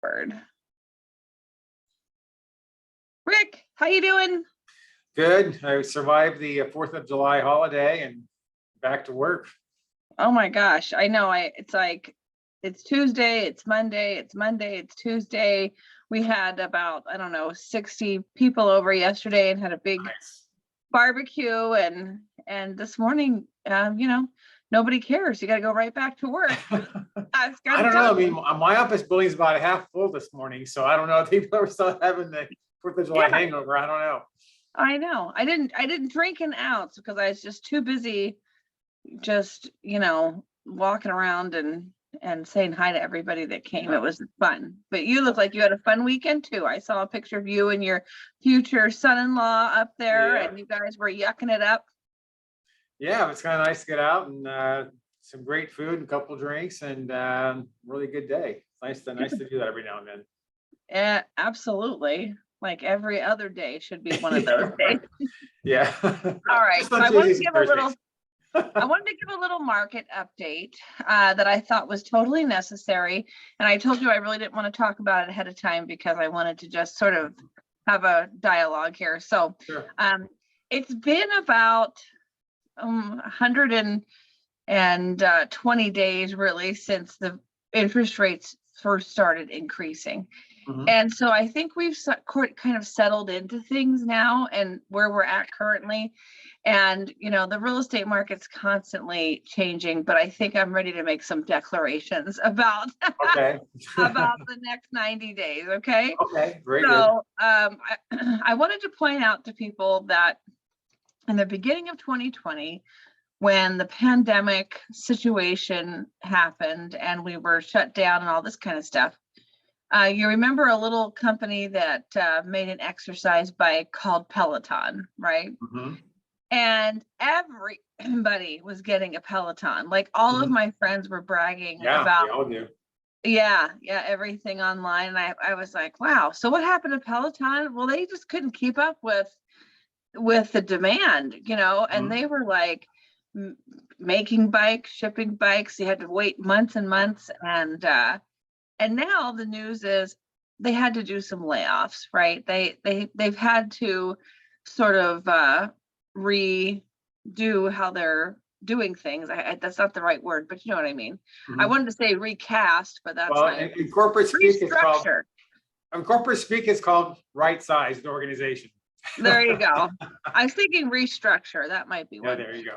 Bird. Rick, how you doing? Good. I survived the 4th of July holiday and back to work. Oh my gosh, I know. It's like it's Tuesday, it's Monday, it's Monday, it's Tuesday. We had about, I don't know, 60 people over yesterday and had a big Nice. barbecue, and this morning, nobody cares. You got to go right back to work. I don't know. I mean, my office building is about half full this morning, so I don't know if people are still having the 4th of July hangover. I don't know. I know. I didn't drink an ounce because I was just too busy just, walking around and saying hi to everybody that came. It was fun. But you look like you had a fun weekend too. I saw a picture of you and your future son-in-law up there, and you guys were yucking it up. Yeah, it's kind of nice to get out and some great food and a couple drinks and really good day. Nice to do that every now and then. Yeah, absolutely. Like every other day should be one of those days. Yeah. All right. So I wanted to give a little market update that I thought was totally necessary. And I told you I really didn't want to talk about it ahead of time because I wanted to just sort of have a dialogue here. So it's been about 120 days really since the interest rates first started increasing. And so I think we've kind of settled into things now and where we're at currently. And, the real estate market's constantly changing, but I think I'm ready to make some declarations about, about the next 90 days. Okay. Okay. Very good. I wanted to point out to people that in the beginning of 2020, when the pandemic situation happened and we were shut down and all this kind of stuff, you remember a little company that made an exercise bike called Peloton, right? And everybody was getting a Peloton. Like all of my friends were bragging about, they all do. Everything online. And I was like, wow. So what happened to Peloton? Well, they just couldn't keep up with the demand, and they were like making bikes, shipping bikes. You had to wait months and months, and now the news is they had to do some layoffs, right? They've had to sort of redo how they're doing things. That's not the right word, but you know what I mean. I wanted to say recast, but that's not in corporate speak it's called right-sized organization. There you go. I was thinking restructure. That might be one. Yeah, there you go.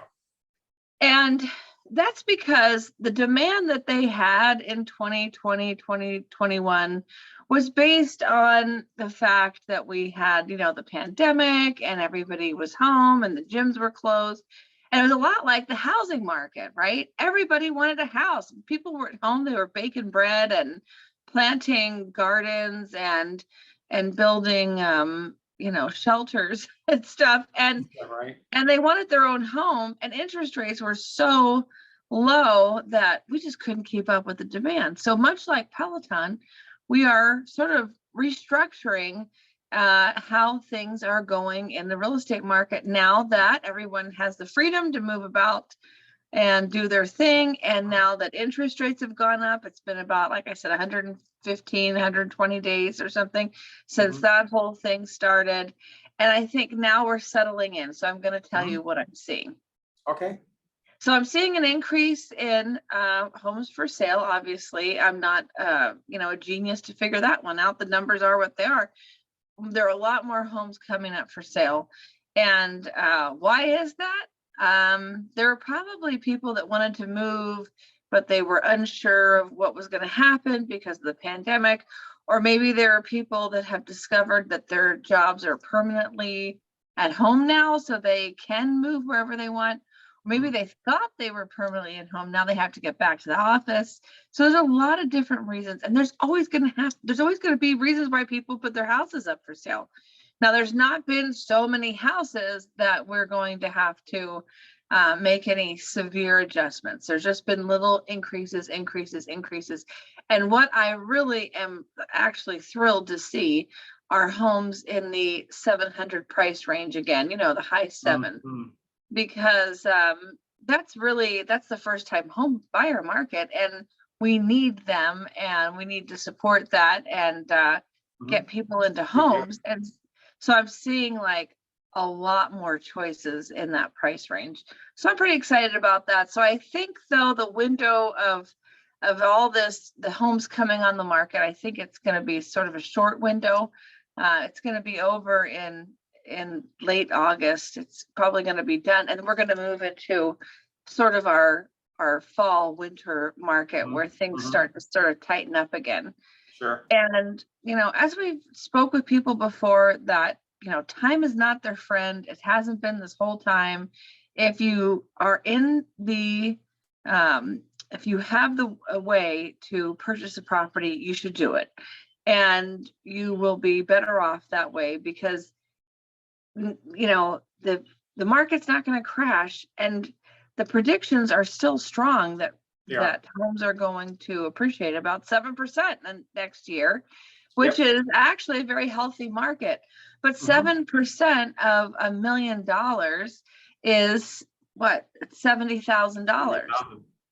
And that's because the demand that they had in 2020, 2021 was based on the fact that we had, the pandemic and everybody was home and the gyms were closed. And it was a lot like the housing market, right? Everybody wanted a house. People were at home. They were baking bread and planting gardens and building, shelters and stuff. And they wanted their own home, and interest rates were so low that we just couldn't keep up with the demand. So much like Peloton, we are sort of restructuring how things are going in the real estate market now that everyone has the freedom to move about and do their thing. And now that interest rates have gone up, it's been about, like I said, 115, 120 days or something since that whole thing started. And I think now we're settling in. So I'm going to tell you what I'm seeing. Okay. So I'm seeing an increase in homes for sale. Obviously, I'm not, a genius to figure that one out. The numbers are what they are. There are a lot more homes coming up for sale. And why is that? There are probably people that wanted to move, but they were unsure of what was going to happen because of the pandemic. Or maybe there are people that have discovered that their jobs are permanently at home now, so they can move wherever they want. Maybe they thought they were permanently at home. Now they have to get back to the office. So there's a lot of different reasons. And there's always going to be reasons why people put their houses up for sale. Now, there's not been so many houses that we're going to have to make any severe adjustments. There's just been little increases. And what I really am actually thrilled to see are homes in the 700 price range again, the high seven. Because that's the first time home buyer market. And we need them, and we need to support that and get people into homes. And so I'm seeing like a lot more choices in that price range. So I'm pretty excited about that. So I think though the window of all this, the homes coming on the market, I think it's going to be sort of a short window. It's going to be over in late August. It's probably going to be done, and we're going to move into sort of our fall winter market where things start to sort of tighten up again. Sure. And as we've spoke with people before, that time is not their friend. It hasn't been this whole time. If you are in the if you have a way to purchase a property, you should do it, and you will be better off that way, because the market's not going to crash, and the predictions are still strong that homes are going to appreciate about 7% next year, which is actually a very healthy market. But 7% of $1 million is what? $70,000.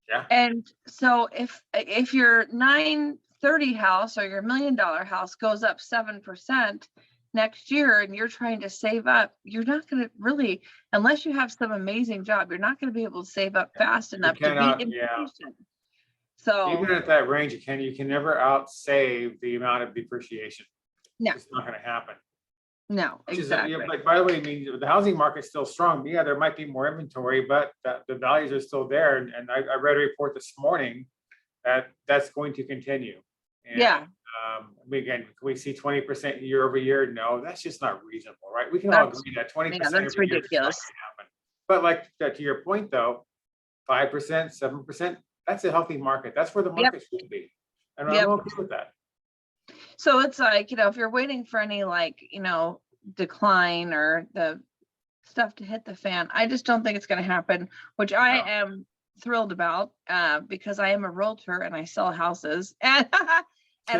Yeah. And so if your 930 house or your $1 million house goes up 7% next year, and you're trying to save up, you're not going to really, unless you have some amazing job, you're not going to be able to save up fast enough to beat inflation. So even at that range, you can never outsave the amount of depreciation. No, it's not going to happen. No, exactly. Like, by the way, I mean, the housing market's still strong. Yeah, there might be more inventory, but the values are still there. And I read a report this morning that that's going to continue. And, again, can we see 20% year over year? No, that's just not reasonable, right? We can all agree that 20% that's ridiculous. Happen. But like to your point, though, 5%, 7%, that's a healthy market. That's where the market should be. And I'm okay with that. So it's like, if you're waiting for any decline or the stuff to hit the fan, I just don't think it's going to happen, which I am thrilled about, because I am a realtor and I sell houses, and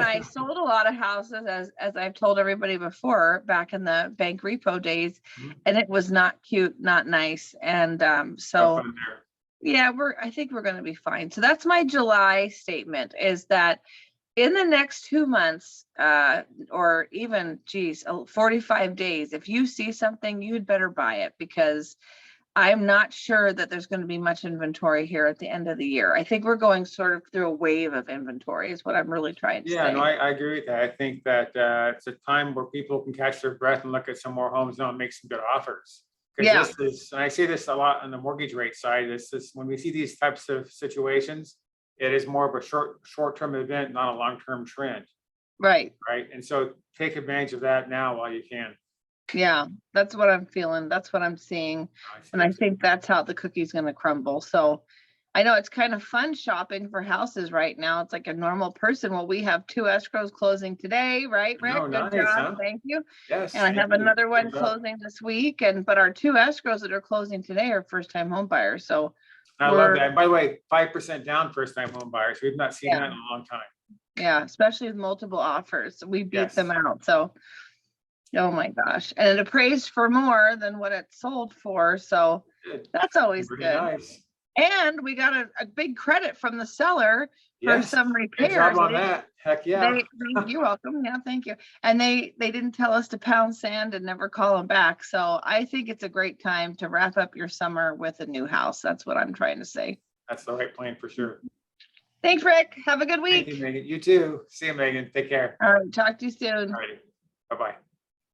I sold a lot of houses, as I've told everybody before, back in the bank repo days, and it was not cute, not nice. And so I think we're going to be fine. So that's my July statement, is that in the next 2 months, or even 45 days, if you see something, you'd better buy it, because I'm not sure that there's going to be much inventory here at the end of the year. I think we're going sort of through a wave of inventory, is what I'm really trying to say. Yeah, no, I agree with that. I think that it's a time where people can catch their breath and look at some more homes now and make some good offers. Because this is, and I say this a lot on the mortgage rate side, this is when we see these types of situations, it is more of a short-term event, not a long-term trend. Right. And so take advantage of that now while you can. Yeah, that's what I'm feeling. That's what I'm seeing. And I think that's how the cookie's going to crumble. So I know it's kind of fun shopping for houses right now. It's like a normal person. Well, we have 2 escrows closing today, right, Rick? Oh, Good nice, job. Thank you. Yes. And I have another one closing this week. But our 2 escrows that are closing today are first-time home buyers. So I love that. And by the way, 5% down first-time home buyers. We've not seen that in a long time. Yeah, especially with multiple offers. We beat them out. So, oh my gosh. And it appraised for more than what it sold for. So that's always good. Nice. And we got a big credit from the seller for some repairs. Good job on that. Heck yeah. You're welcome. Yeah, thank you. And they didn't tell us to pound sand and never call them back. So I think it's a great time to wrap up your summer with a new house. That's what I'm trying to say. That's the right plan for sure. Thanks, Rick. Have a good week. Thank you, Megan. You too. See you, Megan. Take care. All right. Talk to you soon. All righty. Bye-bye.